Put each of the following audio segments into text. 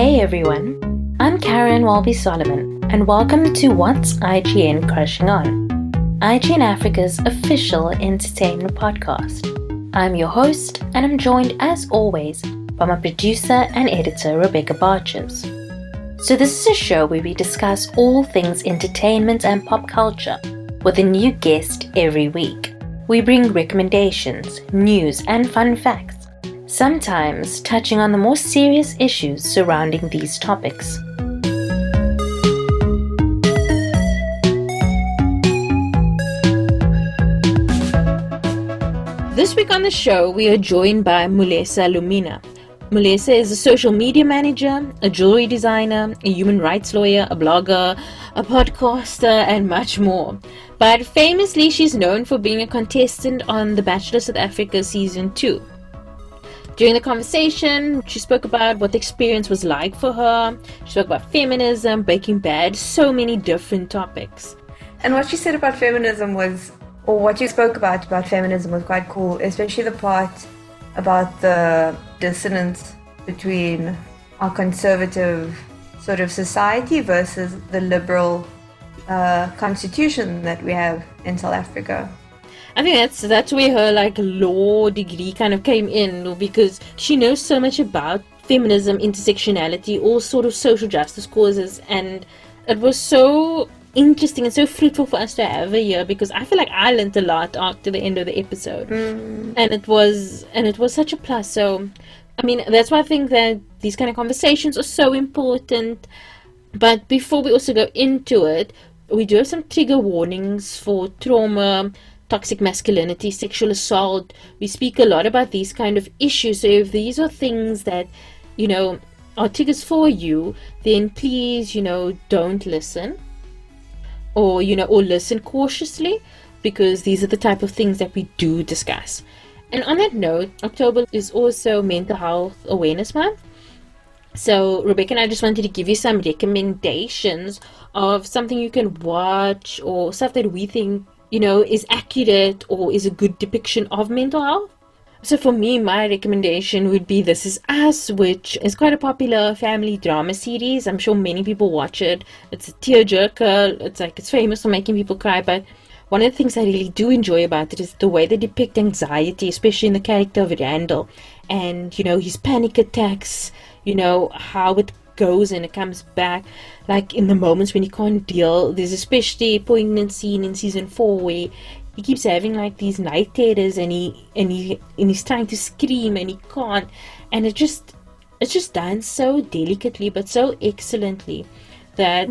Hey everyone, I'm Karen Walby-Solomon and welcome to What's IGN Crushing On, IGN Africa's official entertainment podcast. I'm your host and I'm joined as always by my producer and editor Rebecca Barches. So this is a show where we discuss all things entertainment and pop culture with a new guest every week. We bring recommendations, news and fun facts, sometimes touching on the more serious issues surrounding these topics. This week on the show, we are joined by Mulesa Lumina. Mulesa is a social media manager, a jewelry designer, a human rights lawyer, a blogger, a podcaster, and much more. But famously, she's known for being a contestant on The Bachelor South Africa Season 2. During the conversation, she spoke about what the experience was like for her. She spoke about feminism, Breaking Bad, so many different topics. And what she said about feminism was, or what you spoke about feminism was quite cool, especially the part about the dissonance between our conservative sort of society versus the liberal constitution that we have in South Africa. I think that's where her law degree kind of came in, because she knows so much about feminism, intersectionality, all sort of social justice causes, and it was so interesting and so fruitful for us to have her here, because I feel like I learned a lot after the end of the episode. And it was such a plus. So I mean, that's why I think that these kind of conversations are so important. But before we also go into it, we do have some trigger warnings for trauma, toxic masculinity, sexual assault. We speak a lot about these kind of issues. So if these are things that, are triggers for you, then please, don't listen. Or listen cautiously, because these are the type of things that we do discuss. And on that note, October is also Mental Health Awareness Month. So Rebecca and I just wanted to give you some recommendations of something you can watch, or stuff that we think is accurate or is a good depiction of mental health. So for me, my recommendation would be This Is Us, which is quite a popular family drama series. I'm sure many people watch it. It's a tearjerker. It's famous for making people cry, but one of the things I really do enjoy about it is the way they depict anxiety, especially in the character of Randall, and his panic attacks, how it goes and it comes back, in the moments when he can't deal. There's especially a poignant scene in season 4 where he keeps having these night terrors, and he's trying to scream and he can't, and it's just done so delicately but so excellently that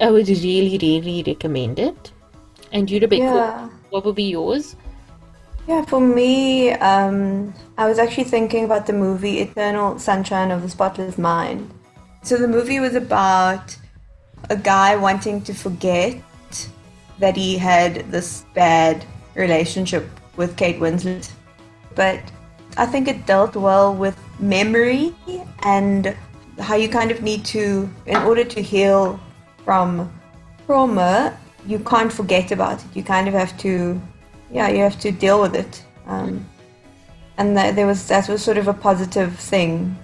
I would really, really recommend it. And you, Rebecca, what would be yours? Yeah, for me, I was actually thinking about the movie Eternal Sunshine of the Spotless Mind. So the movie was about a guy wanting to forget that he had this bad relationship with Kate Winslet. But I think it dealt well with memory and how you kind of need to, in order to heal from trauma, you can't forget about it. You kind of have to, you have to deal with it. And that was sort of a positive thing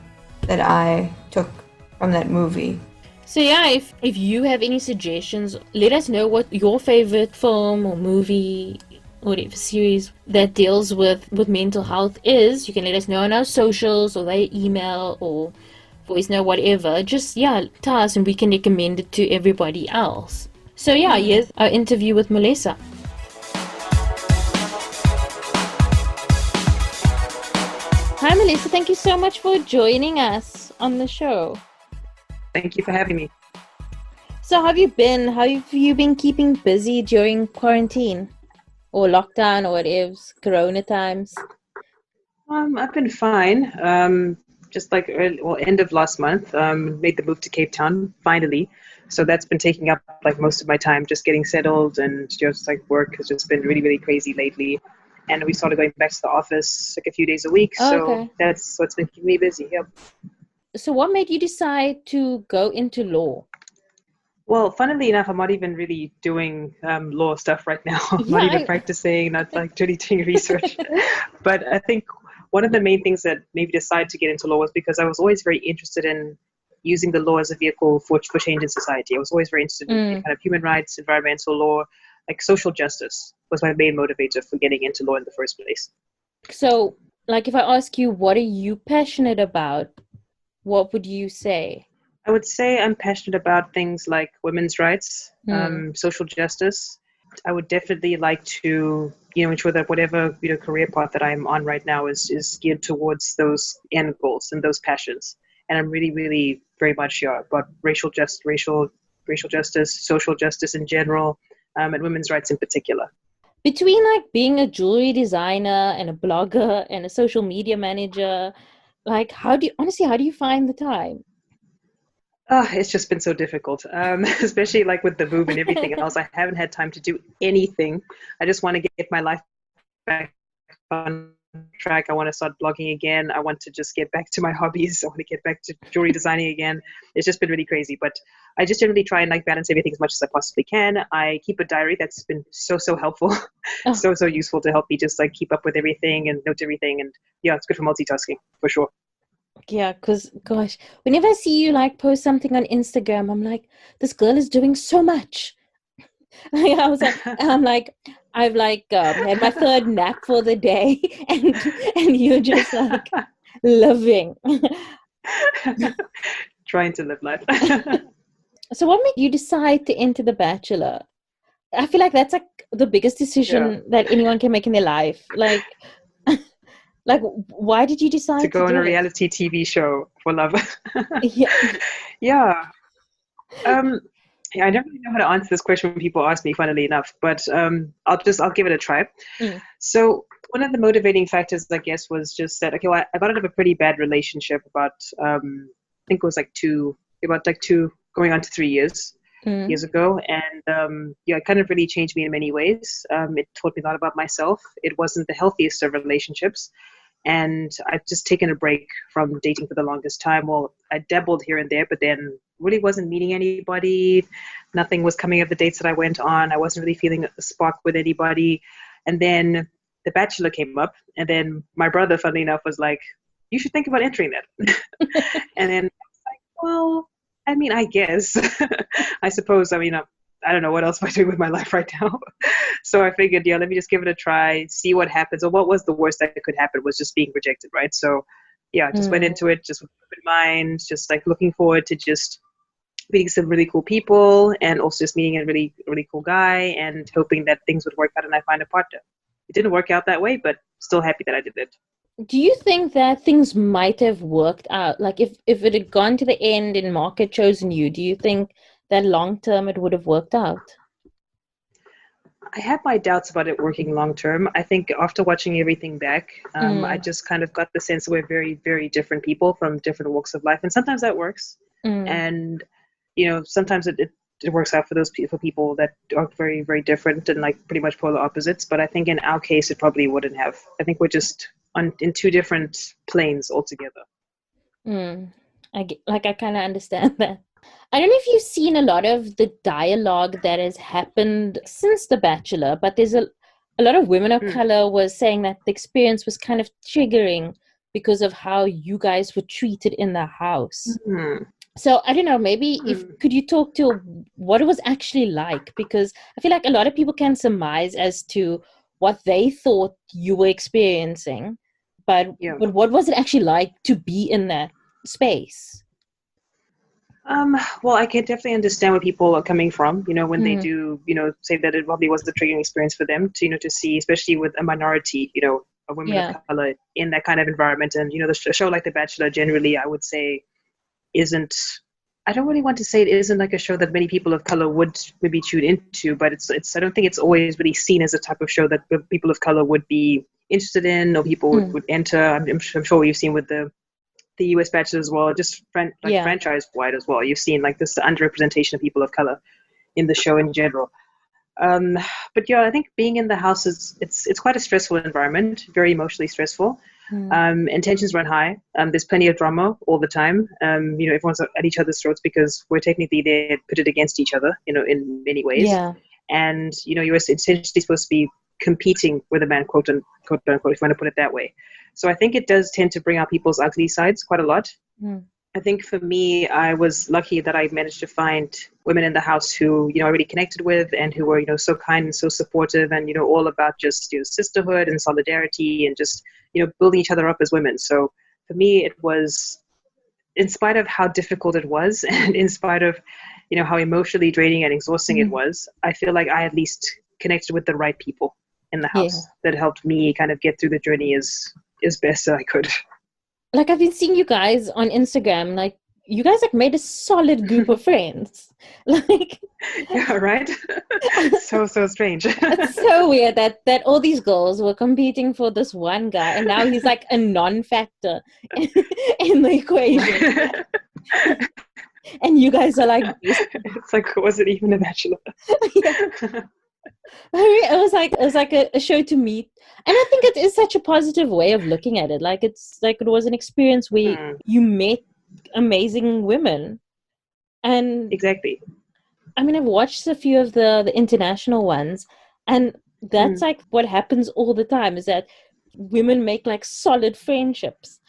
that I took from that movie. So if you have any suggestions, let us know what your favorite film or movie or whatever series that deals with mental health is. You can let us know on our socials or via email or voice note, whatever. Just tell us and we can recommend it to everybody else. So here's our interview with Mulesa. Hi Mulesa, thank you so much for joining us on the show. Thank you for having me. So how have you been? How have you been keeping busy during quarantine or lockdown or whatever, Corona times? I've been fine. Just end of last month, made the move to Cape Town finally. So that's been taking up most of my time, just getting settled, and just work has just been really, really crazy lately. And we started going back to the office a few days a week. So that's what's been keeping me busy. Yep. So what made you decide to go into law? Well, funnily enough, I'm not even really doing law stuff right now. I'm not even practicing, not really doing research. But I think one of the main things that made me decide to get into law was because I was always very interested in using the law as a vehicle for change in society. I was always very interested in kind of human rights, environmental law, like social justice was my main motivator for getting into law in the first place. So, like, if I ask you, what are you passionate about? What would you say? I would say I'm passionate about things like women's rights, social justice. I would definitely like to, ensure that whatever, career path that I'm on right now is geared towards those end goals and those passions. And I'm really, really very much about racial justice, social justice in general, and women's rights in particular. Between like being a jewelry designer and a blogger and a social media manager, like how do you find the time? It's just been so difficult, especially like with the move and everything else. I haven't had time to do anything. I just want to get my life back on track. I want to start blogging again. I want to just get back to my hobbies. I want to get back to jewelry designing again. It's just been really crazy, but I just generally try and like balance everything as much as I possibly can. I keep a diary. That's been so helpful. So useful to help me just like keep up with everything and note everything. And yeah, it's good for multitasking for sure. Yeah, because gosh, whenever I see you like post something on Instagram, I'm like, this girl is doing so much. I've like had my third nap for the day, and you're just like living. Trying to live life. So what made you decide to enter The Bachelor? I feel like that's like the biggest decision that anyone can make in their life. Like, like, why did you decide to go on a it? reality TV show for love? Yeah. Yeah. I don't really know how to answer this question when people ask me, funnily enough, but I'll give it a try. So one of the motivating factors, I guess, was just that, okay, well, I got out of a pretty bad relationship about, I think it was like two, going on to 3 years ago. And it kind of really changed me in many ways. It taught me a lot about myself. It wasn't the healthiest of relationships. And I've just taken a break from dating for the longest time. Well, I dabbled here and there, but then really wasn't meeting anybody. Nothing was coming of the dates that I went on. I wasn't really feeling a spark with anybody. And then The Bachelor came up. And then my brother, funnily enough, was like, you should think about entering that. And then I was like, well, I mean, I guess. I suppose, I don't know what else am I doing with my life right now. So I figured, let me just give it a try, see what happens. Or what was the worst that could happen was just being rejected, right? So I just went into it just with an open mind, just like looking forward to just meeting some really cool people and also just meeting a really, really cool guy and hoping that things would work out and I find a partner. It didn't work out that way, but still happy that I did it. Do you think that things might have worked out? Like if it had gone to the end and Mark had chosen you, do you think that long term it would have worked out? I have my doubts about it working long term. I think after watching everything back, I just kind of got the sense that we're very, very different people from different walks of life. And sometimes that works. And, sometimes it works out for those people that are very, very different and like pretty much polar opposites. But I think in our case, it probably wouldn't have. I think we're just in two different planes altogether. I kind of understand that. I don't know if you've seen a lot of the dialogue that has happened since The Bachelor, but there's a lot of women of color was saying that the experience was kind of triggering because of how you guys were treated in the house. So I don't know, maybe could you talk to what it was actually like? Because I feel like a lot of people can surmise as to what they thought you were experiencing, but what was it actually like to be in that space? Well, I can definitely understand where people are coming from, when they do, say that it probably was the triggering experience for them to, to see, especially with a minority, a women of color in that kind of environment. And, a show like The Bachelor generally, I would say, I don't really want to say it isn't like a show that many people of color would maybe tune into, but I don't think it's always really seen as a type of show that people of color would be interested in or people would enter. I'm sure you've seen with the US Bachelor as well, just franchise-wide as well. You've seen like this underrepresentation of people of color in the show in general. But I think being in the house it's quite a stressful environment, very emotionally stressful. And tensions run high. There's plenty of drama all the time. Everyone's at each other's throats because we're technically there pitted against each other, in many ways. And you're essentially supposed to be competing with a man, quote unquote, if you want to put it that way. So I think it does tend to bring out people's ugly sides quite a lot. I think for me, I was lucky that I managed to find women in the house who, I really connected with and who were, so kind and so supportive and, all about just, sisterhood and solidarity and just, building each other up as women. So for me, it was, in spite of how difficult it was and in spite of, how emotionally draining and exhausting it was, I feel like I at least connected with the right people in the Yeah. house that helped me kind of get through the journey as best as I could. Like, I've been seeing you guys on Instagram, like, you guys like made a solid group of friends. Like, Yeah, right? So strange. it's so weird that all these girls were competing for this one guy, and now he's like a non-factor in the equation. And you guys are like, it's like, was it even a bachelor? Yeah. It was like a show to meet, and I think it is such a positive way of looking at it. Like, it's like it was an experience where you met amazing women, and Exactly. I mean, I've watched a few of the international ones, and that's like what happens all the time, is that women make like solid friendships.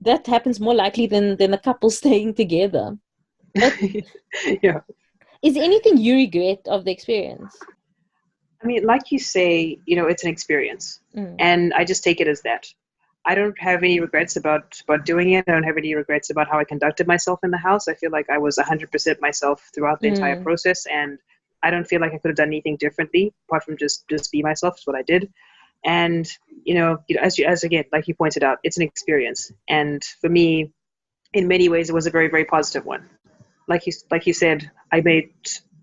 That happens more likely than a couple staying together. But Yeah. is there anything you regret of the experience? I mean, like you say, it's an experience, and I just take it as that. I don't have any regrets about doing it. I don't have any regrets about how I conducted myself in the house. I feel like I was 100% myself throughout the entire process, and I don't feel like I could have done anything differently apart from just be myself. Is what I did. And as again, like you pointed out, it's an experience, and for me, in many ways, it was a very, very positive one. Like you said, I made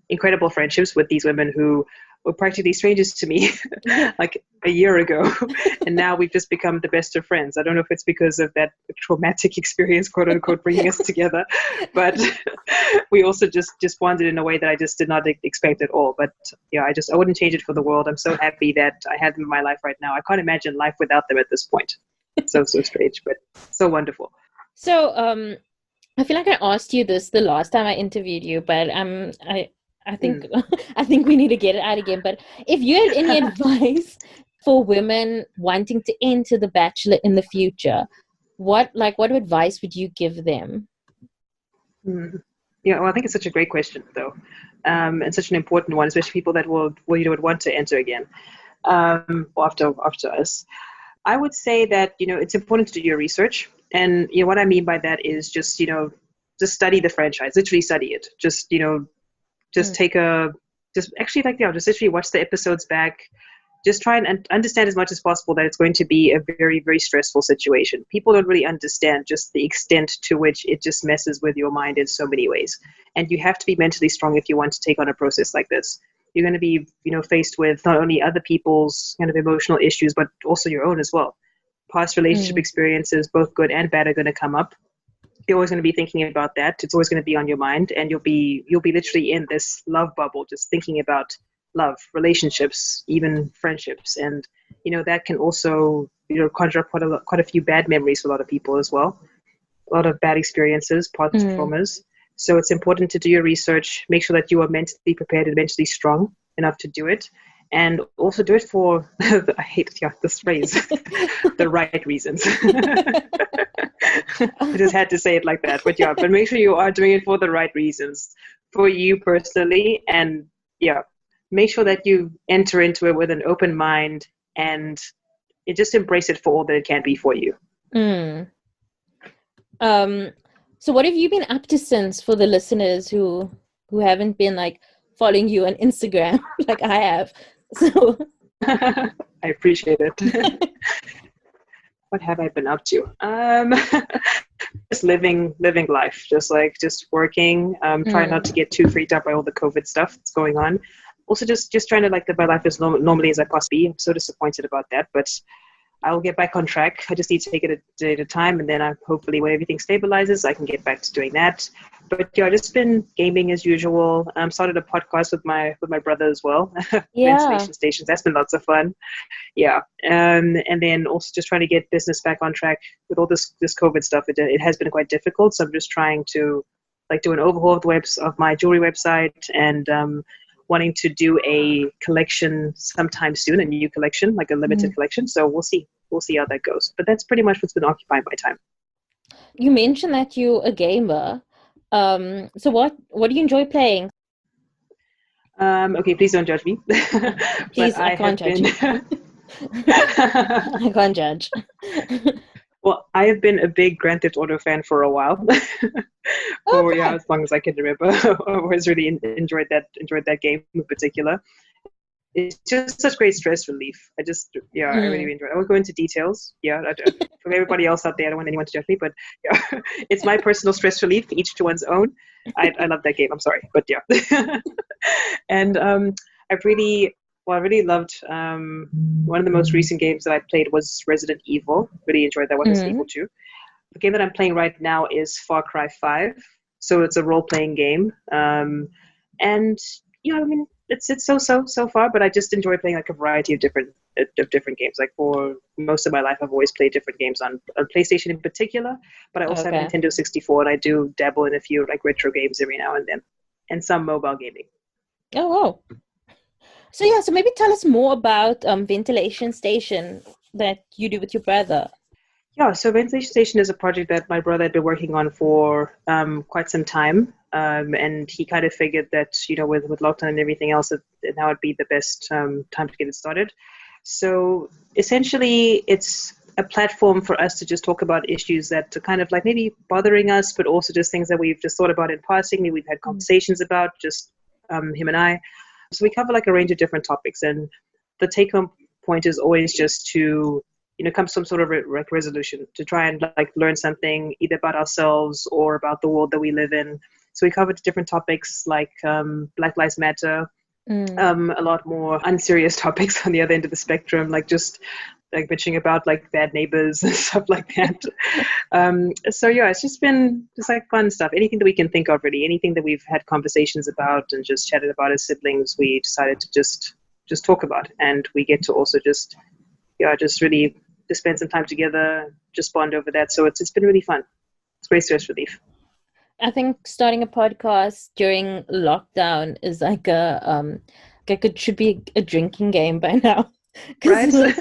incredible friendships with these women who were practically strangers to me like a year ago, and now we've just become the best of friends. I don't know if it's because of that traumatic experience, quote unquote, bringing us together, but we also just bonded in a way that I just did not expect at all. But I wouldn't change it for the world. I'm so happy that I have them in my life right now. I can't imagine life without them at this point. So strange, but so wonderful. So I feel like I asked you this the last time I interviewed you, but I think I think we need to get it out again. But if you had any advice for women wanting to enter The Bachelor in the future, what advice would you give them? Yeah, well, I think it's such a great question, though, and such an important one, especially people that would want to enter again after us. I would say that it's important to do your research, and what I mean by that is just just study the franchise, literally study it. Just just take just literally watch the episodes back. Just try and understand as much as possible that it's going to be a very, very stressful situation. People don't really understand just the extent to which it just messes with your mind in so many ways. And you have to be mentally strong if you want to take on a process like this. You're going to be, faced with not only other people's kind of emotional issues, but also your own as well. Past relationship experiences, both good and bad, are going to come up. You're always going to be thinking about that. It's always going to be on your mind, and you'll be literally in this love bubble, just thinking about love, relationships, even friendships, and that can also conjure up quite a few bad memories for a lot of people as well. A lot of bad experiences, past traumas. So it's important to do your research, make sure that you are mentally prepared and mentally strong enough to do it, and also do it for I hate this phrase, the right reasons. I just had to say it like that, but make sure you are doing it for the right reasons, for you personally, and make sure that you enter into it with an open mind and just embrace it for all that it can be for you. So what have you been up to since, for the listeners who haven't been like following you on Instagram like I have? So I appreciate it. What have I been up to? Just living life, just working, trying not to get too freaked out by all the COVID stuff that's going on. Also just trying to live my life as normally as I possibly. I'm so disappointed about that, but I'll get back on track. I just need to take it a day at a time, and then hopefully when everything stabilizes, I can get back to doing that. But I've just been gaming as usual. Started a podcast with my brother as well. Ventilation stations. That's been lots of fun. Yeah, and then also just trying to get business back on track with all this COVID stuff. It has been quite difficult, so I'm just trying to do an overhaul of my jewelry website, and wanting to do a collection sometime soon, a new collection, like a limited collection. So we'll see how that goes. But that's pretty much what's been occupying my time. You mentioned that you're a gamer. So what do you enjoy playing? Okay, please don't judge me. But Please, I I can't have judge been you. I can't judge. well, I have been a big Grand Theft Auto fan for a while. For Okay. as long as I can remember. I always really enjoyed that game in particular. It's just such great stress relief. I really Mm. enjoy it. I won't go into details. From everybody else out there, I don't want anyone to judge me, but yeah, it's my personal stress relief, each to one's own. I love that game. I'm sorry, but yeah. And I really loved one of the most recent games that I played was Resident Evil. Really enjoyed that one, Resident Evil Mm. 2. The game that I'm playing right now is Far Cry 5. So it's a role-playing game. And I mean, it's so far, but I just enjoy playing like a variety of different games. Like for most of my life, I've always played different games on PlayStation in particular, but I also have Okay. Nintendo 64, and I do dabble in a few like retro games every now and then, and some mobile gaming. Oh, wow. So yeah, so maybe tell us more about ventilation station that you do with your brother. Yeah, so Ventilation Station is a project that my brother had been working on for quite some time. And he kind of figured that, with lockdown and everything else, that now would be the best time to get it started. So essentially, it's a platform for us to just talk about issues that are kind of like maybe bothering us, but also just things that we've just thought about in passing, maybe we've had Mm. conversations about, just him and I. So we cover like a range of different topics. And the take home point is always just to come to some sort of resolution to try and like learn something either about ourselves or about the world that we live in. So we covered different topics like Black Lives Matter, Mm. a lot more unserious topics on the other end of the spectrum, like just like bitching about like bad neighbors and stuff like that. So yeah, it's just been just like fun stuff. Anything that we can think of, really, anything that we've had conversations about and just chatted about as siblings, we decided to just talk about, and we get to also just really to spend some time together, just bond over that. So it's been really fun. It's great stress relief. I think starting a podcast during lockdown is like it should be a drinking game by now. Because Right?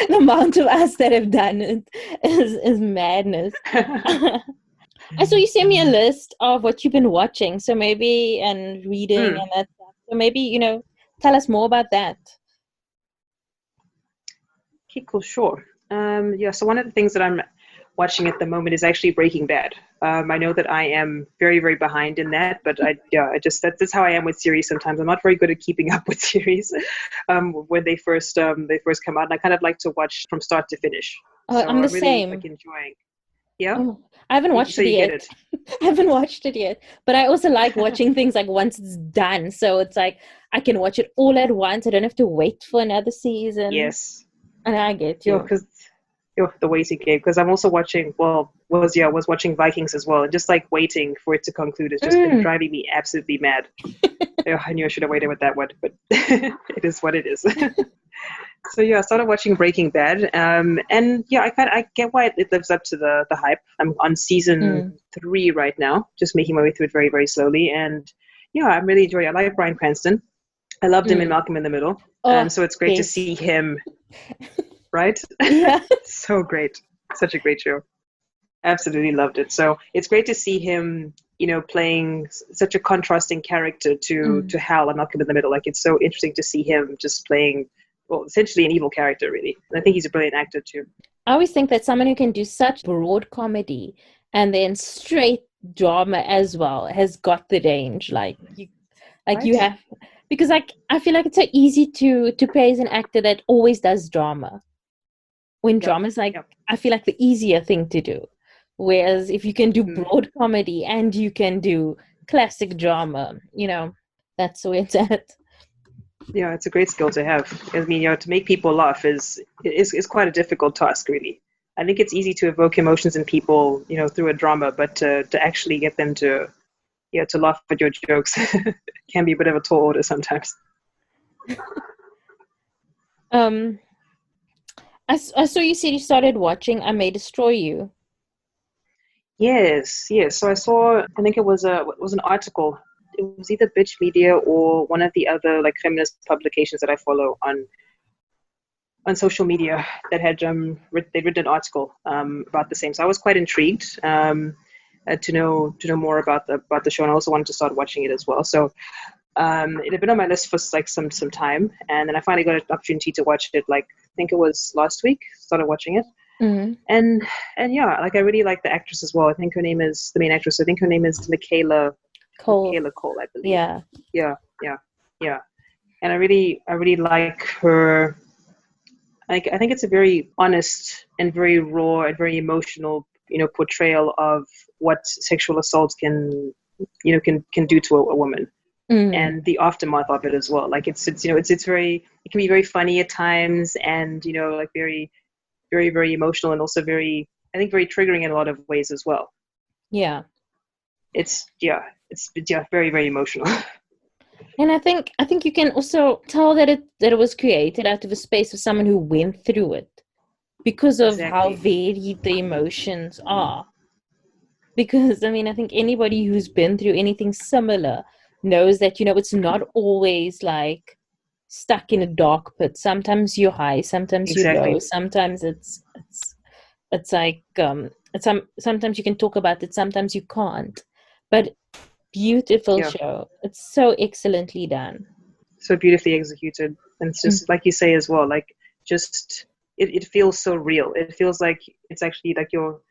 the amount of us that have done it is madness. I saw you send me a list of what you've been watching, so maybe and reading Mm. and that stuff. So maybe, tell us more about that. Okay, cool, sure. So one of the things that I'm watching at the moment is actually Breaking Bad. I know that I am very, very behind in that, but I just that's how I am with series. Sometimes I'm not very good at keeping up with series when they first come out, and I kind of like to watch from start to finish. So I'm the I'm really like same. enjoying. Yeah, Oh, I haven't watched so it you get yet. it. I haven't watched it yet. But I also like watching things like once it's done. So it's like I can watch it all at once. I don't have to wait for another season. Yes. And I get Yeah, you. because the waiting game. Because I'm also watching. Well, was watching Vikings as well, and just like waiting for it to conclude has just been Mm. driving me absolutely mad. Yeah, I knew I should have waited with that one, but it is what it is. So yeah, I started watching Breaking Bad, and yeah, I get why it lives up to the hype. I'm on Mm. season 3 right now, just making my way through it very very slowly, and yeah, I'm really enjoying it. I like Bryan Cranston. I loved him in Mm. Malcolm in the Middle, Oh, so it's great to yes. see him. Right? Yeah. So great, such a great show. Absolutely loved it. So it's great to see him, playing such a contrasting character to Mm. to Hal and Malcolm in the Middle. Like it's so interesting to see him just playing, well, essentially an evil character, really. And I think he's a brilliant actor too. I always think that someone who can do such broad comedy and then straight drama as well has got the range. Like you Right? have, because like I feel like it's so easy to praise an actor that always does drama. When Yep. drama is like, Yep. I feel like the easier thing to do. Whereas if you can do Mm. broad comedy and you can do classic drama, that's where it's at. Yeah, it's a great skill to have. I mean, to make people laugh is quite a difficult task, really. I think it's easy to evoke emotions in people, through a drama, but to actually get them to laugh at your jokes can be a bit of a tall order sometimes. Um, I saw you said you started watching I May Destroy You. Yes, yes. So I think it was an article. It was either Bitch Media or one of the other like feminist publications that I follow on on social media that had they'd written an article about the same. So I was quite intrigued to know more about the show, and I also wanted to start watching it as well. So it had been on my list for like some time, and then I finally got an opportunity to watch it. Like I think it was last week. Started watching it, Mm-hmm. and yeah, like I really like the actress as well. I think her name is the main actress. I think her name is Michaela. Coel. Michaela Coel, I believe. Yeah. Yeah. And I really like her. Like I think it's a very honest and very raw and very emotional, portrayal of what sexual assault can do to a woman, and the aftermath of it as well. Like it's it can be very funny at times, and like very very very emotional, and also very, I think, very triggering in a lot of ways as well. Yeah. It's very very emotional. And I think you can also tell that it was created out of a space of someone who went through it, because of how Exactly. varied the emotions are. Because I mean, I think anybody who's been through anything similar knows that it's not always like stuck in a dark pit. Sometimes you're high, sometimes you're low, Exactly. sometimes it's like sometimes you can talk about it, sometimes you can't. But beautiful Yeah. show. It's so excellently done. So beautifully executed, and it's Mm. just like you say as well, like just it feels so real. It feels like it's actually like you're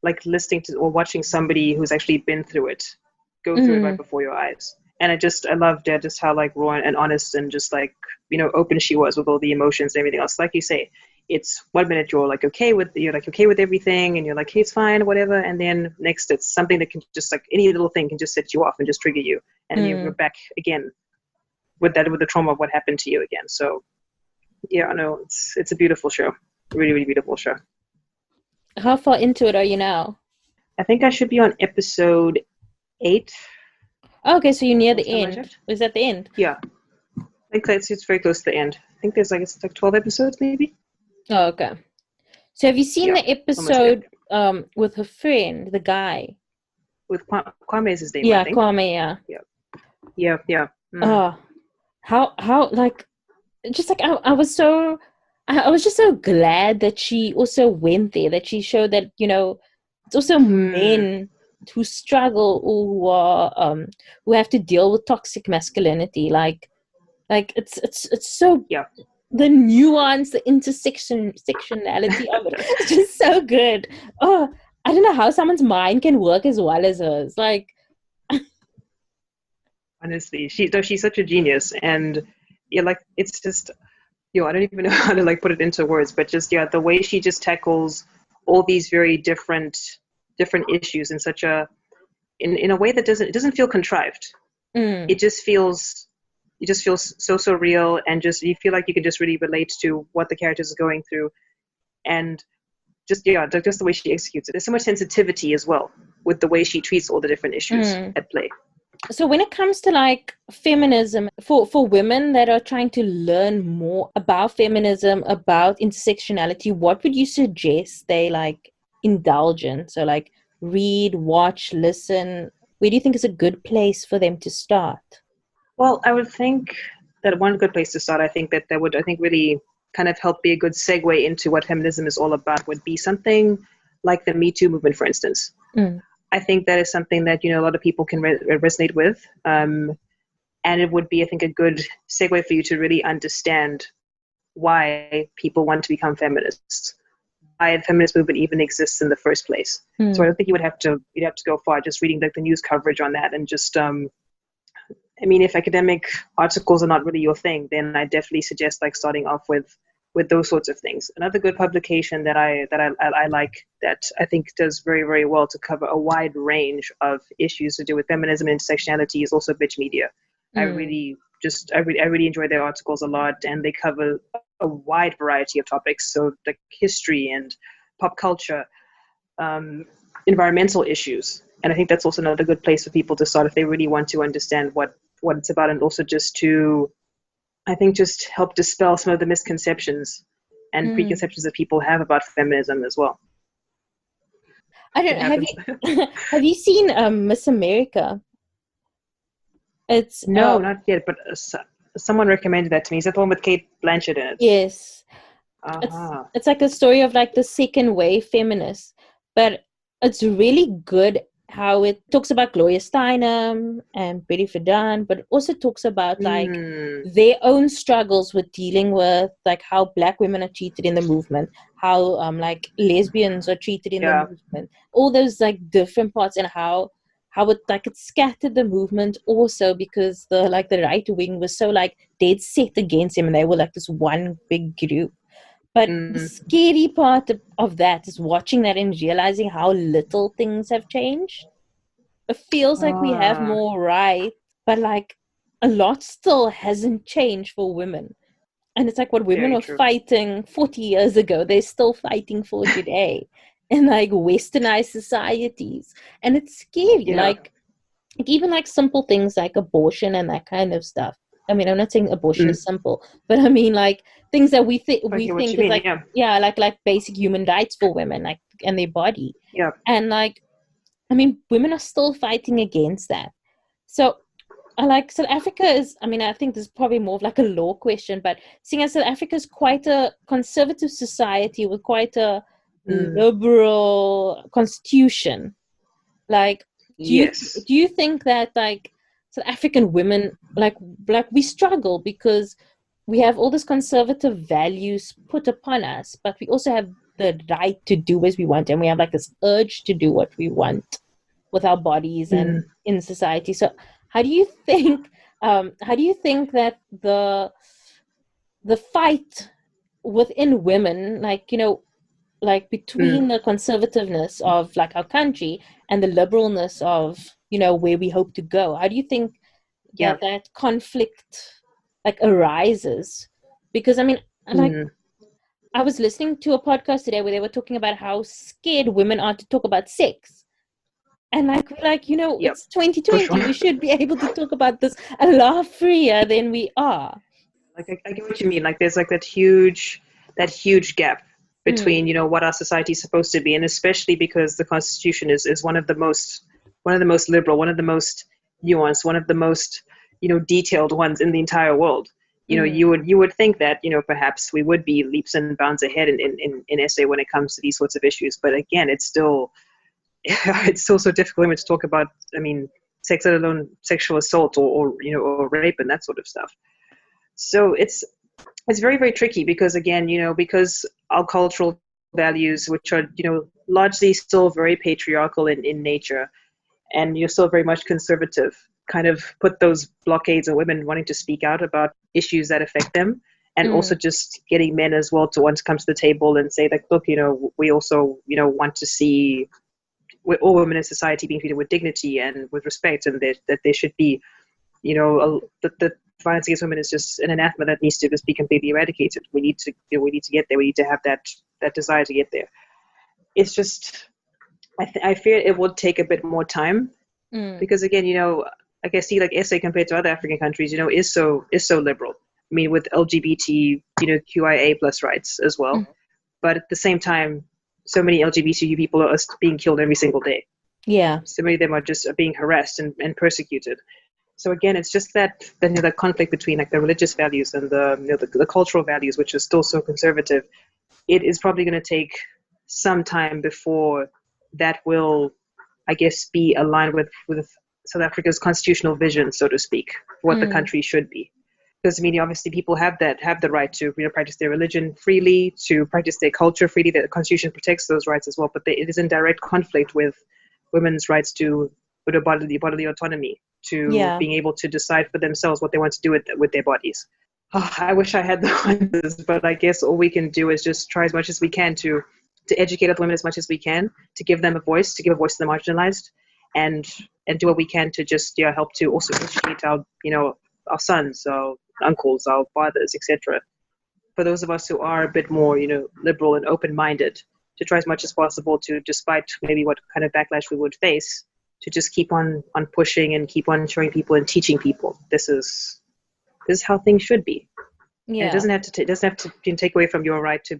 like listening to or watching somebody who's actually been through it go through it right Mm. before your eyes. And I loved just how like raw and honest and just like open she was with all the emotions and everything else. Like you say, it's 1 minute you're like okay with everything and you're like, hey, it's fine, whatever, and then next it's something that can just, like, any little thing can just set you off and just trigger you, and you're back again with the trauma of what happened to you again. So yeah, no, it's a beautiful show, really really beautiful show. How far into it are you now? I think I should be on episode 8 Okay, so you're near or the something like end. that. Is that the end? Yeah, I think it's very close to the end. I think it's like 12 episodes maybe. Oh, okay. So have you seen Yeah, the almost there. episode with her friend, the guy? With Kwame is his name, I Yeah, think. Kwame, yeah. Yeah. Mm. Oh, how like just like I was so I was just so glad that she also went there, that she showed that, it's also Mm. men who struggle or who have to deal with toxic masculinity. Like it's so Yeah, the nuance, the sectionality of it. It's just so good. Oh, I don't know how someone's mind can work as well as hers. Like, honestly, she's such a genius, and yeah, like it's just, I don't even know how to like put it into words, but just, the way she just tackles all these very different issues in such a in a way that doesn't feel contrived. mm, It just feels so real, and just you feel like you can just really relate to what the characters are going through, and just the way she executes it. There's so much sensitivity as well with the way she treats all the different issues mm. at play. So when it comes to like feminism for women that are trying to learn more about feminism, about intersectionality, what would you suggest they like indulge in? So like read, watch, listen. Where do you think is a good place for them to start? Well, I would think that one good place to start, I think that would, I think, really kind of help be a good segue into what feminism is all about, would be something like the Me Too movement, for instance. Mm, I think that is something that a lot of people can resonate with, and it would be, I think, a good segue for you to really understand why people want to become feminists, why the feminist movement even exists in the first place. So I mm, don't think you'd have to go far just reading like the news coverage on that, and just I mean, if academic articles are not really your thing, then I definitely suggest like starting off with those sorts of things. Another good publication that I like, that I think does very very well to cover a wide range of issues to do with feminism and intersectionality is also Bitch Media. mm. I really enjoy their articles a lot, and they cover a wide variety of topics. So like history and pop culture, um, environmental issues. And I think that's also another good place for people to start if they really want to understand what it's about, and also just to, I think, just help dispel some of the misconceptions and Mm. preconceptions that people have about feminism as well. I don't It have happens. you have you seen Miss America? It's No, not yet, but someone recommended that to me. Is that the one with Kate Blanchett in it? yes. Uh-huh. It's like a story of like the second wave feminists, but it's really good how it talks about Gloria Steinem and Betty Friedan, but also talks about like Mm. their own struggles with dealing with like how Black women are treated in the movement, how like lesbians are treated in the Yeah. movement, all those like different parts, and how it like it scattered the movement also because the like the right wing was so like dead set against him, and they were like this one big group. But the Mm. scary part of that is watching that and realizing how little things have changed. It feels like we have Ah, more right, but like a lot still hasn't changed for women. And it's like what women very were true. fighting 40 years ago, they're still fighting for today in like westernized societies. And it's scary. Yeah. Like even like simple things like abortion and that kind of stuff. I mean, I'm not saying abortion Mm. is simple, but I mean like things that I we get what think you is mean. like, Yeah. yeah, like basic human rights for women, like and their body. Yeah. And like I mean, women are still fighting against that. So I like South Africa is, I mean, I think this is probably more of like a law question, but seeing as South Africa is quite a conservative society with quite a Mm. liberal constitution, like, Yes. do you think that like South African women like we struggle because we have all these conservative values put upon us, but we also have the right to do as we want, and we have like this urge to do what we want with our bodies and Mm. in society. So how do you think that the fight within women, like like Mm. between the conservativeness of like our country and the liberalness of where we hope to go, how do you think Yeah. that conflict like arises? Because I mean, like Mm. I was listening to a podcast today where they were talking about how scared women are to talk about sex. And like we're like, Yep. it's For sure. 2020. We should be able to talk about this a lot freer than we are. Like I get what you mean. Like there's like that huge gap Mm, between what our society is supposed to be, and especially because the Constitution is one of the most liberal, one of the most nuanced, one of the most detailed ones in the entire world. mm, You would think that perhaps we would be leaps and bounds ahead in SA when it comes to these sorts of issues, but again, it's still it's still so difficult to talk about. I mean, sex, let alone sexual assault or rape and that sort of stuff. So it's very, very tricky because again, because our cultural values, which are largely still very patriarchal in nature, and you're still very much conservative, kind of put those blockades on women wanting to speak out about issues that affect them, and also mm, just getting men as well to want to come to the table and say that, look, we also want to see all women in society being treated with dignity and with respect, and that there should be that violence against women is just an anathema that needs to just be completely eradicated. We need to get there. We need to have that desire to get there. It's just I fear it will take a bit more time mm, because again, like I see like SA compared to other African countries, is so liberal. I mean, with LGBT, QIA plus rights as well. mm. But at the same time, so many LGBTQ people are being killed every single day. Yeah. So many of them are just being harassed and persecuted. So again, it's just that conflict between like the religious values and the cultural values, which is still so conservative. It is probably going to take some time before that will, I guess, be aligned with South Africa's constitutional vision, so to speak, for what the Mm, country should be. Because I mean, obviously, people have the right to practice their religion freely, to practice their culture freely. The Constitution protects those rights as well, but it is in direct conflict with women's rights to bodily autonomy, to yeah. being able to decide for themselves what they want to do with their bodies. Oh, I wish I had the answers, but I guess all we can do is just try as much as we can to educate other women as much as we can, to give them a voice, to give a voice to the marginalized, and do what we can to just help to also educate our sons, our uncles, our fathers, etc. For those of us who are a bit more liberal and open-minded, to try as much as possible to, despite maybe what kind of backlash we would face, to just keep on pushing and keep on showing people and teaching people this is how things should be. And it Yeah. doesn't have to take away from your right to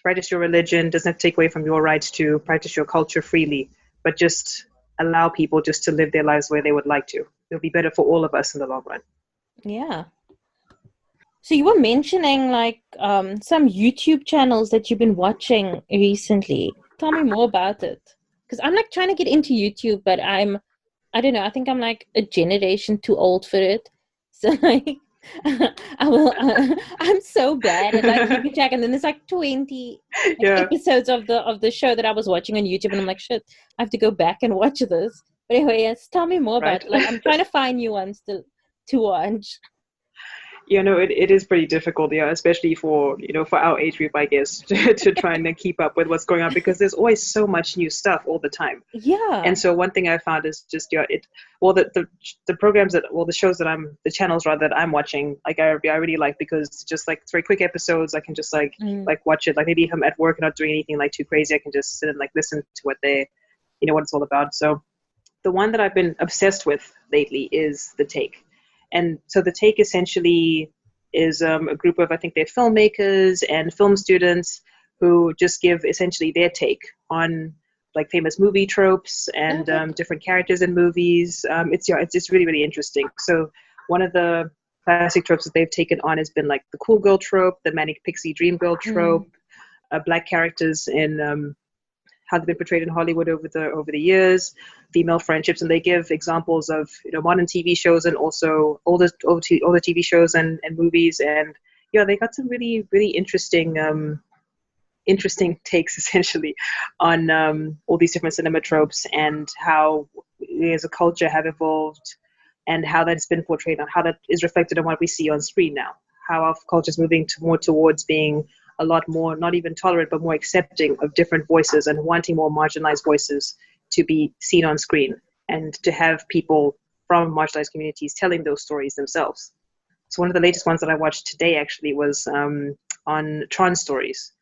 practice your religion. Doesn't have to take away from your right to practice your culture freely, but just allow people just to live their lives where they would like to. It'll be better for all of us in the long run. Yeah. So you were mentioning like some YouTube channels that you've been watching recently. Tell me more about it. Because I'm like trying to get into YouTube, but I don't know, I think I'm like a generation too old for it. So like I'm so bad at like keeping track, and then there's like 20 like Yeah. episodes of the show that I was watching on YouTube, and I'm like, shit, I have to go back and watch this. But anyway, yes, tell me more about Right. it. Like I'm trying to find new ones to watch. Yeah, no, it is pretty difficult, yeah, especially for, for our age group, I guess, to try and keep up with what's going on because there's always so much new stuff all the time. Yeah. And so one thing I found is just, well, the programs the shows the channels rather that I'm watching, like I really like because just like it's very quick episodes. I can just like watch it. Like maybe if I'm at work and not doing anything like too crazy, I can just sit and like listen to what what it's all about. So the one that I've been obsessed with lately is The Take. And so The Take essentially is a group of, I think they're filmmakers and film students who just give essentially their take on like famous movie tropes and Okay. different characters in movies. It's just really, really interesting. So one of the classic tropes that they've taken on has been like the cool girl trope, the manic pixie dream girl trope, black characters in how they've been portrayed in Hollywood over the years, female friendships, and they give examples of modern TV shows and also older TV shows and movies, and yeah, they got some really really interesting takes essentially on all these different cinema tropes and how we as a culture have evolved and how that's been portrayed on how that is reflected on what we see on screen now, how our culture is moving more towards being a lot more not even tolerant but more accepting of different voices and wanting more marginalized voices to be seen on screen and to have people from marginalized communities telling those stories themselves. So one of the latest ones that I watched today actually was on trans stories,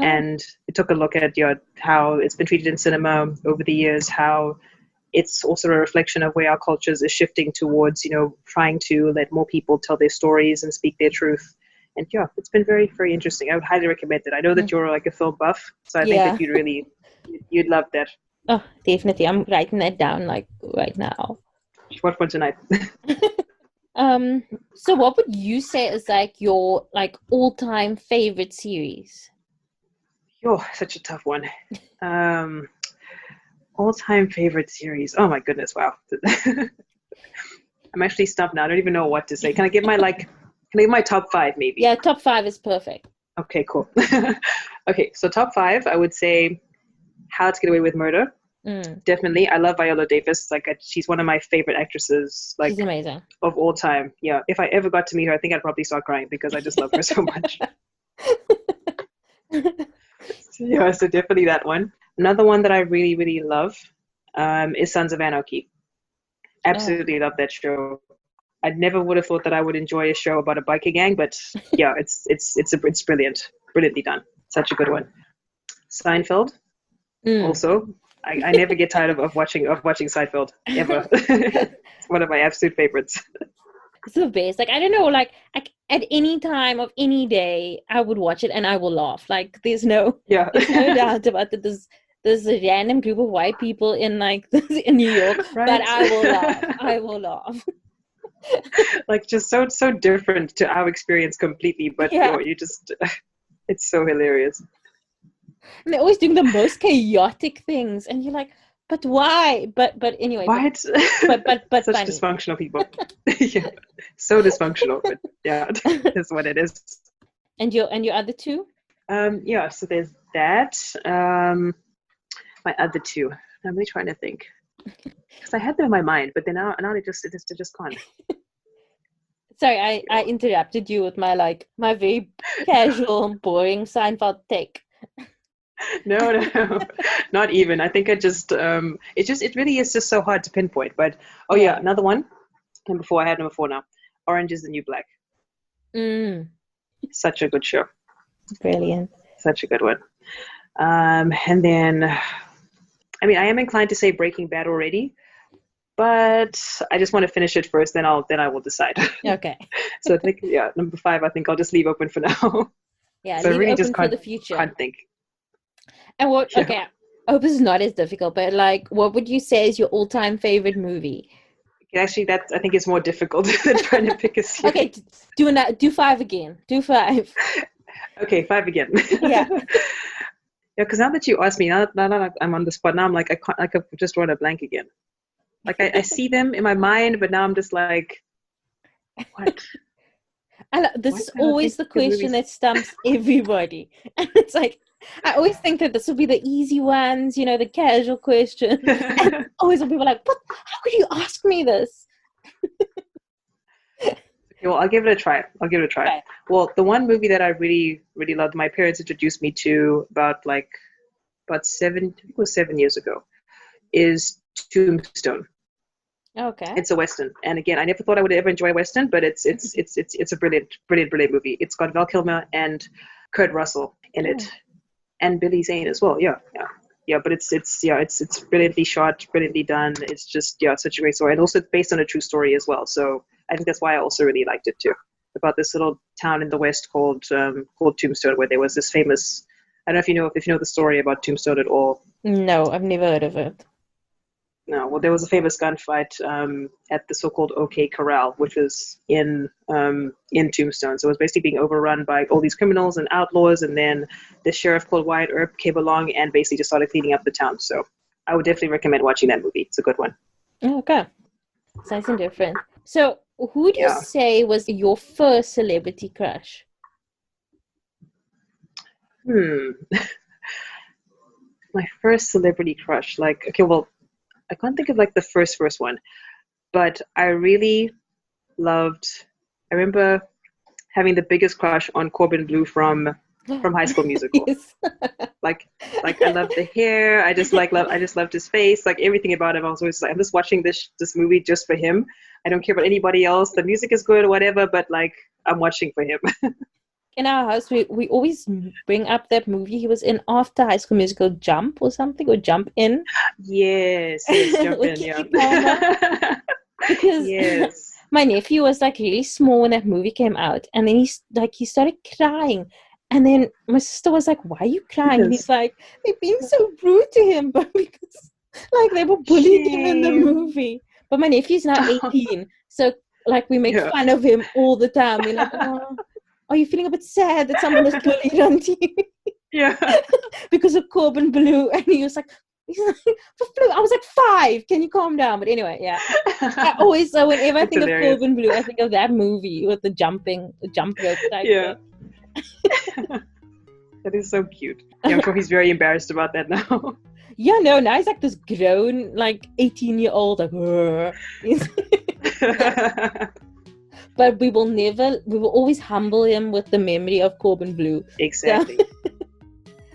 Oh, and it took a look at how it's been treated in cinema over the years, how it's also a reflection of where our cultures is shifting towards, trying to let more people tell their stories and speak their truth. And yeah, it's been very, very interesting. I would highly recommend it. I know that you're like a film buff, so I think yeah. that you'd love that. Oh, definitely. I'm writing that down like right now. What one tonight? Um, so what would you say is like your like all-time favorite series? Oh, such a tough one. Um, All-time favorite series. Oh my goodness, wow. I'm actually stumped now. I don't even know what to say. Can I give my top five maybe? Yeah, top 5 is perfect. Okay, cool. Okay, so top five, I would say How to Get Away with Murder. Definitely. I love Viola Davis. Like she's one of my favorite actresses, like She's amazing. of all time. Yeah. If I ever got to meet her, I think I'd probably start crying because I just love her so much. Yeah, so definitely that one. Another one that I really, really love is Sons of Anarchy. Oh, Absolutely love that show. I never would have thought that I would enjoy a show about a biker gang, but yeah, it's brilliant, brilliantly done. Such a good one. Seinfeld, mm. also. I never get tired of watching Seinfeld ever. It's one of my absolute favorites. It's the best. Like I don't know, like at any time of any day, I would watch it and I will laugh. Like Yeah. there's no doubt about that. There's a random group of white people in like in New York, but Right. I will laugh. I will laugh. Like just so different to our experience completely, but Yeah. you just it's so hilarious. And they're always doing the most chaotic things, and you're like, but why? But anyway, What? but Such funny. dysfunctional people. Yeah. So dysfunctional, but yeah, that's what it is. And your other two? Yeah, so there's that. My other two. I'm really trying to think. Because I had them in my mind, but then now they're just gone. Sorry, I interrupted you with my very casual, boring Seinfeld take. No, not even. I think it really is just so hard to pinpoint. But oh yeah, Yeah. another one. I had number four now. Orange is the New Black. Mm, Such a good show. brilliant. Such a good one. And then, I mean, I am inclined to say Breaking Bad already, but I just want to finish it first. Then I will decide. Okay. So I think number five. I think I'll just leave open for now. Yeah, So I leave it really just open for the future. can't think. And what? Yeah. Okay, I hope this is not as difficult, but like, what would you say is your all-time favorite movie? Actually, that I think is more difficult than trying to pick a series. Okay, do 5 again. Do 5. Okay, 5 again. Yeah. Yeah, because now that you ask me, now that I'm on the spot, now I'm like, I can't, like, I've just drawn a blank again. Like, I see them in my mind, but now I'm just like, what? This Why is can't I always the think of question movies? that stumps everybody. And it's like, I always think that this will be the easy ones, the casual question. And always when people are like, what? How could you ask me this? Okay, well, I'll give it a try. Okay. Well, the one movie that I really, really loved, my parents introduced me to about 7, I think it was 7 years ago, is Tombstone. Okay. It's a Western, and again, I never thought I would ever enjoy a Western, but it's a brilliant movie. It's got Val Kilmer and Kurt Russell in it, and Billy Zane as well. Yeah. But it's brilliantly shot, brilliantly done. It's just it's such a great story, and also it's based on a true story as well. So I think that's why I also really liked it too. About this little town in the West called Tombstone, where there was this famous. I don't know if you know the story about Tombstone at all. No, I've never heard of it. No, well, there was a famous gunfight at the so-called OK Corral, which was in Tombstone. So it was basically being overrun by all these criminals and outlaws, and then the sheriff called Wyatt Earp came along and basically just started cleaning up the town. So I would definitely recommend watching that movie. It's a good one. Okay. It's nice and different. So who do you say was your first celebrity crush? My first celebrity crush, I can't think of the first one, but I really loved. I remember having the biggest crush on Corbin Bleu from High School Musical. Yes. I loved the hair. I just loved his face. Like everything about him. I was always like, I'm just watching this movie just for him. I don't care about anybody else. The music is good or whatever, but I'm watching for him. In our house, we always bring up that movie he was in after High School Musical, Jump or something, or Jump In. Yes, Jump In, yeah. Because my nephew was really small when that movie came out, and then he started crying, and then my sister was like, "Why are you crying?" And he's like, "They're being so rude to him, but because they were bullying him in the movie." But my nephew's now 18, so we make fun of him all the time. We're like, "Oh, are you feeling a bit sad that someone is bullied on TV?" Yeah. Because of Corbin Bleu. And he was like, I was 5. Can you calm down? But anyway, yeah. I always, whenever I think of Corbin Bleu, I think of that movie with the jump rope type. Yeah. That is so cute. Yeah, I'm sure he's very embarrassed about that now. Yeah, no, now he's this grown, 18-year-old, But we will always humble him with the memory of Corbin Bleu. Exactly. So.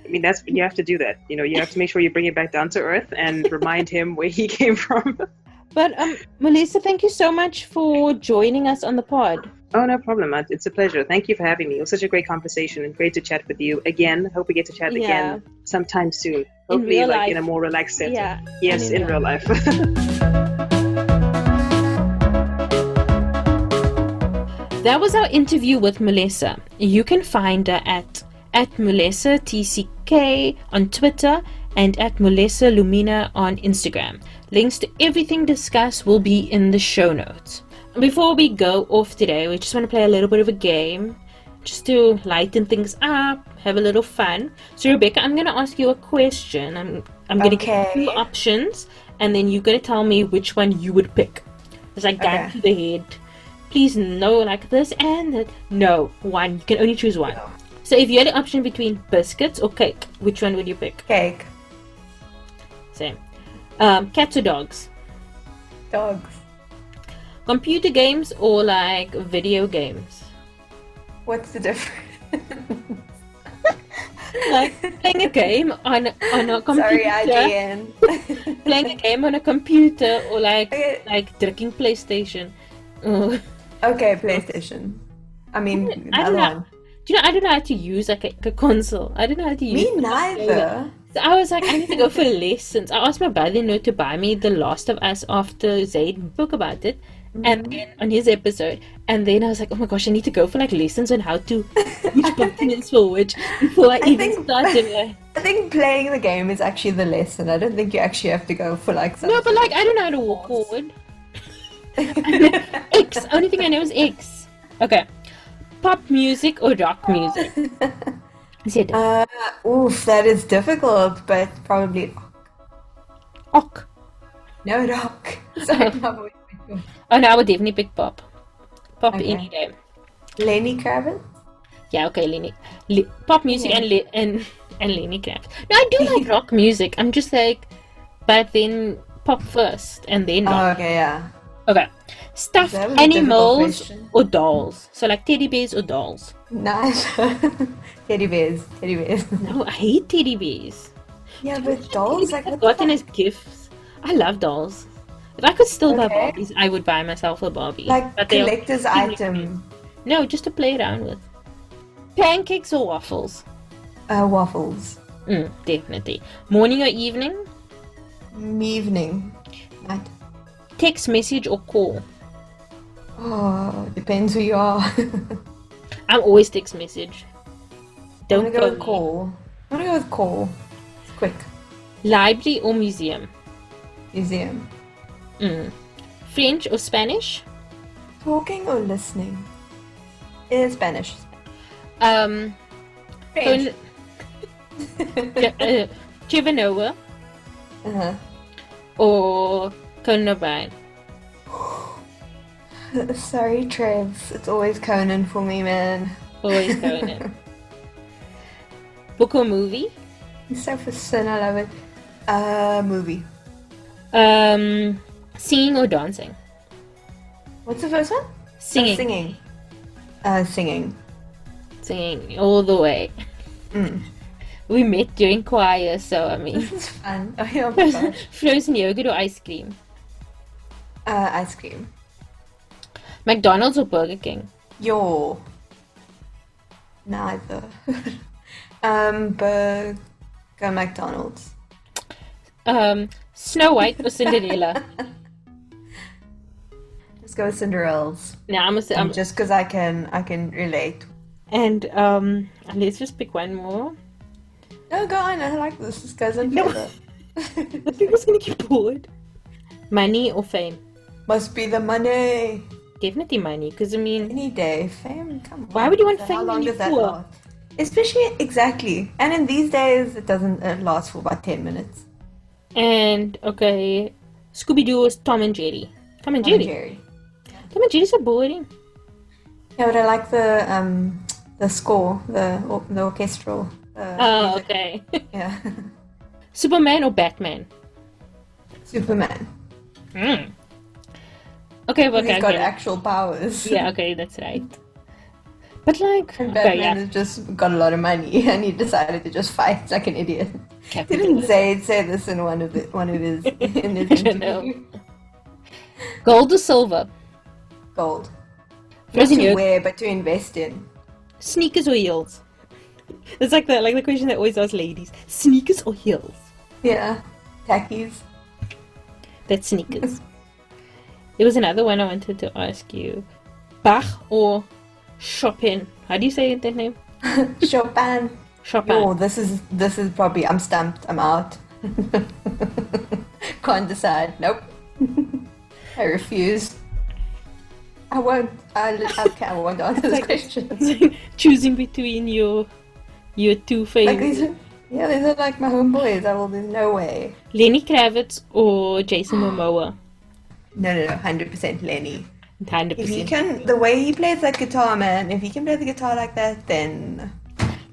I mean, you have to do that. You have to make sure you bring it back down to earth and remind him where he came from. But Mulesa, thank you so much for joining us on the pod. Oh, no problem. It's a pleasure. Thank you for having me. It was such a great conversation and great to chat with you again. Hope we get to chat again sometime soon. Hopefully, in a more relaxed setting. Yeah. Yes, in real life. That was our interview with Mulesa. You can find her at Mulesa TCK on Twitter and at Mulesa Lumina on Instagram. Links to everything discussed will be in the show notes. Before we go off today, we just want to play a little bit of a game just to lighten things up, have a little fun. So Rebecca, I'm going to ask you a question. I'm going to give you 2 options, and then you're going to tell me which one you would pick. It's gun to the head. Please no this and that. No, one. You can only choose one. No. So if you had an option between biscuits or cake, which one would you pick? Cake. Same. Cats or dogs? Dogs. Computer games or video games? What's the difference? Playing a game on a computer. Sorry, IGN. Playing a game on a computer or drinking PlayStation. Okay, PlayStation. I mean, I don't know. Do you know? I don't know how to use a console. I don't know how to use. Me neither. So I was I need to go for lessons. I asked my brother to buy me The Last of Us after Zayd spoke about it, and then on his episode, and then I was oh my gosh, I need to go for lessons on how to which button is for which before I even started. I think playing the game is actually the lesson. I don't think you actually have to go for something. No, but I don't know how to walk forward. X. Only thing I know is X. Okay. Pop music or rock music? Zed. Oof, that is difficult, but probably Ok. no rock. Sorry, no. Oh no, I would definitely pick pop. Pop Okay. any day. Lenny Kravitz? Yeah, okay, pop music Yeah. and Lenny Kravitz. No, I do like rock music. I'm just like, but then pop first and then Oh, rock. okay, yeah. Okay. Stuffed That was a difficult animals question. or dolls? So like teddy bears or dolls? Nice. Teddy bears. Teddy bears. No, I hate teddy bears. Yeah, but dolls, like, I've what the gotten as fuck? gifts. I love dolls. If I could still buy Okay. Barbies, I would buy myself a Barbie. Like, But they're collector's extremely expensive. item. No, just to play around with. Pancakes or waffles? Waffles. Definitely. Morning or evening? Evening. Night. Text message or call? Oh, depends who you are. I'm always text message. I'm Don't gonna go phone with me. call. I'm gonna go with call. It's quick. Library or museum? Museum. French or Spanish? Talking or listening? Spanish. Um, French. Trevor Noah Uh-huh. or Conan O'Brien? Sorry, Trev. It's always Conan for me, man. Always Conan. Book or movie? He's so for sin, I love it. Movie. Singing or dancing? What's the first one? Singing. Singing. Singing. Singing all the way. We met during choir, so I mean. This is fun. Oh, yeah, oh my gosh. Frozen yogurt or ice cream? Ice cream. McDonald's or Burger King? Yo. Neither. Burger McDonald's. Snow White or Cinderella? Let's go with Cinderella's. Now I'm Just because I can relate. and let's just pick one more. Oh, go on. I like this. This goes on No. further. I think I was gonna get bored. Money or fame? Must be the money. Definitely money, because I mean, Any day. Fame, come on. Why would you want So fame How when long you're does that poor? last? Especially, exactly. And in these days, it doesn't last for about 10 minutes. and okay, Scooby Doo or Tom and Jerry? Tom and Tom and Jerry. Jerry. Tom and Jerry's so boring. Yeah, but I like the score, the orchestral. Oh, music. okay. Yeah. Superman or Batman? Superman. Okay, well, He's okay, got okay. actual powers. Yeah, okay, that's right. But like, And okay, Batman yeah. has just got a lot of money, and he decided to just fight like an idiot. Didn't Capitalism. say this in one of his in his I don't know. interview. Gold or silver? Gold. Not Frozen to yogurt. wear, but to invest in. Sneakers or heels? It's like the question that always asks ladies. Sneakers or heels? Yeah. Tackies. That's sneakers. There was another one I wanted to ask you. Bach or Chopin? How do you say that name? Chopin. Chopin. Oh, this is probably, I'm stumped. I'm out. Can't decide. Nope. I refuse. I won't. I won't answer this question. It's like choosing between your two Like favorites. these are like my homeboys. There's no way. Lenny Kravitz or Jason Momoa? No, 100% Lenny. 100%. If he can, the way he plays that guitar, man. If he can play the guitar like that, then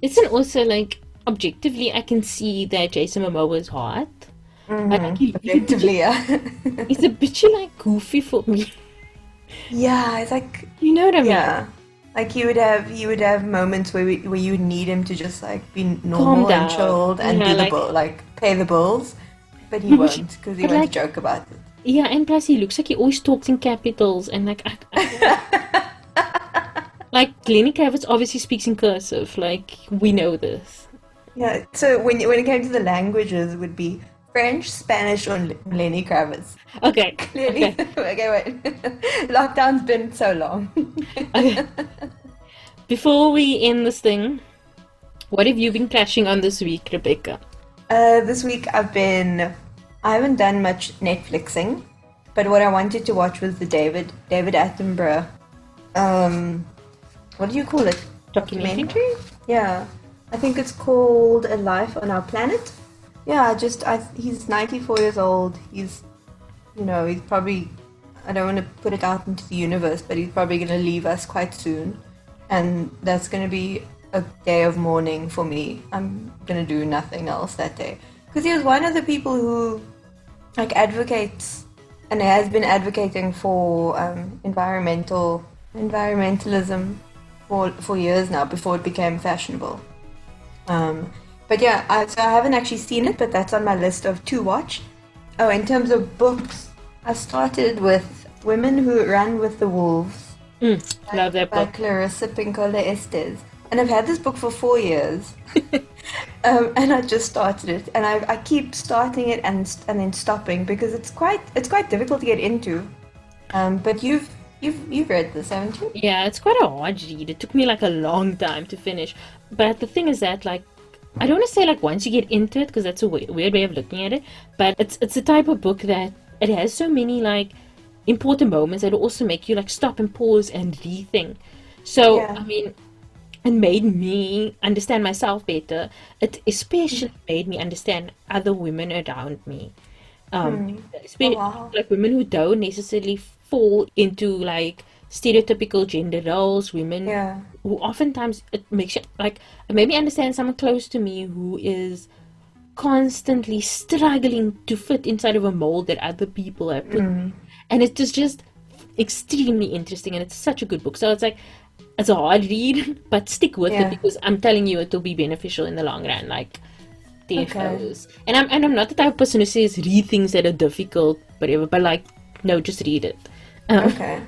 Listen, also, like, objectively, I can see that Jason Momoa is hot. But, like, objectively, yeah. he's a bit, like, goofy for me. Yeah, it's like, You know what I mean? yeah, like you would have moments where you would need him to just like be Calm normal down. and chilled and Yeah, do the like- bill, like pay the bills, but he won't because he but, won't like- joke about it. Yeah, and plus he looks like he always talks in capitals, and like, like Lenny Kravitz obviously speaks in cursive. Like we know this. Yeah, so when it came to the languages, it would be French, Spanish, or Lenny Kravitz. Okay. Clearly, Okay. okay, wait. Lockdown's been so long. Okay. Before we end this thing, what have you been crashing on this week, Rebecca? This week I haven't done much Netflixing, But what I wanted to watch was the David Attenborough. What do you call it? Documentary? Yeah, I think it's called A Life on Our Planet. Yeah, he's 94 years old. He's probably, I don't want to put it out into the universe, but he's probably going to leave us quite soon. And that's going to be a day of mourning for me. I'm going to do nothing else that day. Because he was one of the people who advocates and has been advocating for environmentalism for years now, before it became fashionable. But yeah, so I haven't actually seen it, but that's on my list of to watch. Oh, in terms of books, I started with Women Who Run with the Wolves. Love that by book. Clarissa Pinkola Estes. And I've had this book for 4 years. And I just started it. And I keep starting it and then stopping, because it's quite difficult to get into. But you've read this, haven't you? Yeah, it's quite a hard read. It took me a long time to finish. But the thing is that I don't want to say once you get into it, because that's a weird way of looking at it, but it's the type of book that it has so many important moments that will also make you stop and pause and rethink. So Yeah. I mean, it made me understand myself better. It especially made me understand other women around me, especially wow. women who don't necessarily fall into stereotypical gender roles, women Yeah. who oftentimes it makes you it made me understand someone close to me who is constantly struggling to fit inside of a mold that other people have put. And it's just extremely interesting, and it's such a good book. So it's a hard read, but stick with it, because I'm telling you it will be beneficial in the long run. Defo's. And I'm not the type of person who says read things that are difficult, whatever, but no, just read it. Okay.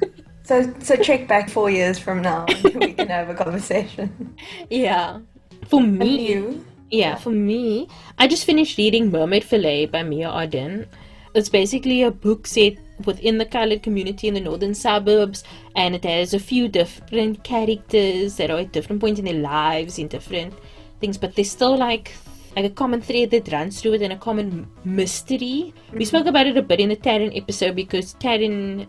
So check back 4 years from now and we can have a conversation. Yeah. For me, you? For me, I just finished reading Mermaid Fillet by Mia Arden. It's basically a book set within the colored community in the northern suburbs, and it has a few different characters that are at different points in their lives, in different things, but there's still a common thread that runs through it, and a common mystery. We spoke about it a bit in the Taryn episode, because Taryn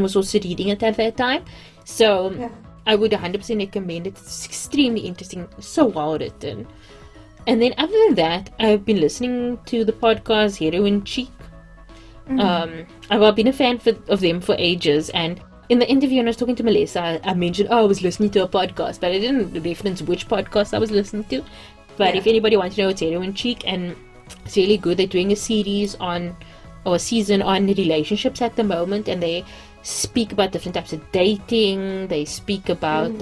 was also reading it at that time. So I would 100% recommend it. It's extremely interesting, so well written. And then other than that, I've been listening to the podcast Heroin Cheek. I've been a fan of them for ages, and in the interview when I was talking to Mulesa, I mentioned, I was listening to a podcast, but I didn't reference which podcast I was listening to. But if anybody wants to know, it's Heroin Cheek, and it's really good. They're doing a season on relationships at the moment, and they speak about different types of dating. They speak about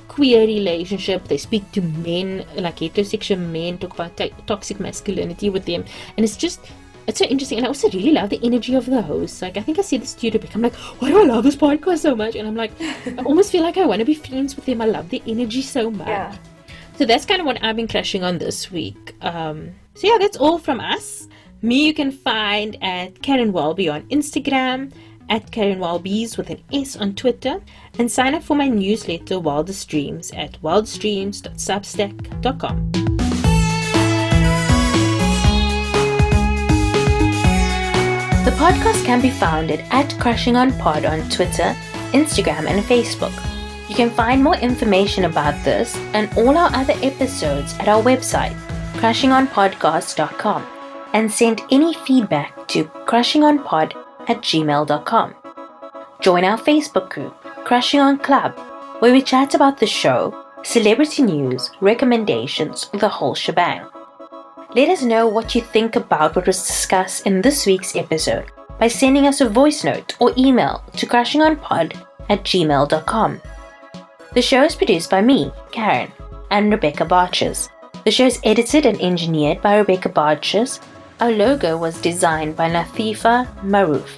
queer relationship. They speak to men, heterosexual men, talk about toxic masculinity with them, and it's so interesting. And I also really love the energy of the hosts. I think I see the studio pick. I'm why do I love this podcast so much? And I'm I almost feel I want to be friends with them. I love the energy so much. Yeah. So that's kind of what I've been crushing on this week. So yeah, that's all from us. Me you can find at Karen Welby on Instagram, at Karen Welbys with an S on Twitter, and sign up for my newsletter Wildest Dreams at wildestdreams.substack.com. The podcast can be found at Crushing On Pod on Twitter, Instagram, and Facebook. You can find more information about this and all our other episodes at our website, crushingonpodcast.com, and send any feedback to crushingonpod@gmail.com. Join our Facebook group, Crushing On Club, where we chat about the show, celebrity news, recommendations, the whole shebang. Let us know what you think about what was discussed in this week's episode by sending us a voice note or email to crushingonpod@gmail.com. The show is produced by me, Karen, and Rebecca Barches. The show is edited and engineered by Rebecca Barches. Our logo was designed by Latifa Maroof.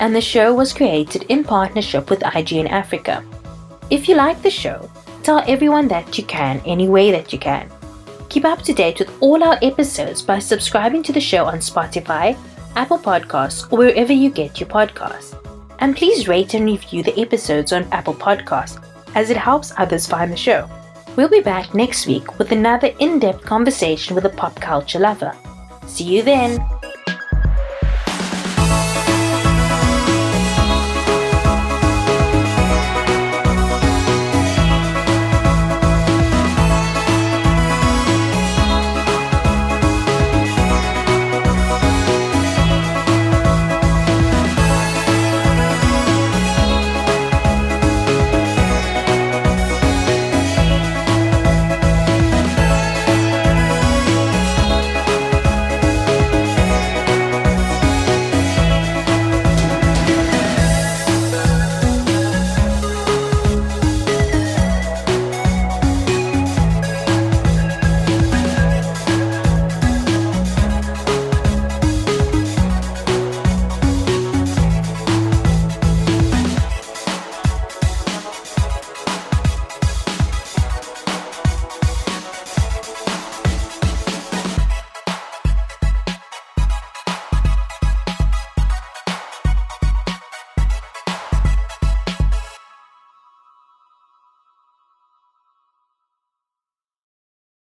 And the show was created in partnership with IGN Africa. If you like the show, tell everyone that you can, any way that you can. Keep up to date with all our episodes by subscribing to the show on Spotify, Apple Podcasts, or wherever you get your podcasts. And please rate and review the episodes on Apple Podcasts, as it helps others find the show. We'll be back next week with another in-depth conversation with a pop culture lover. See you then!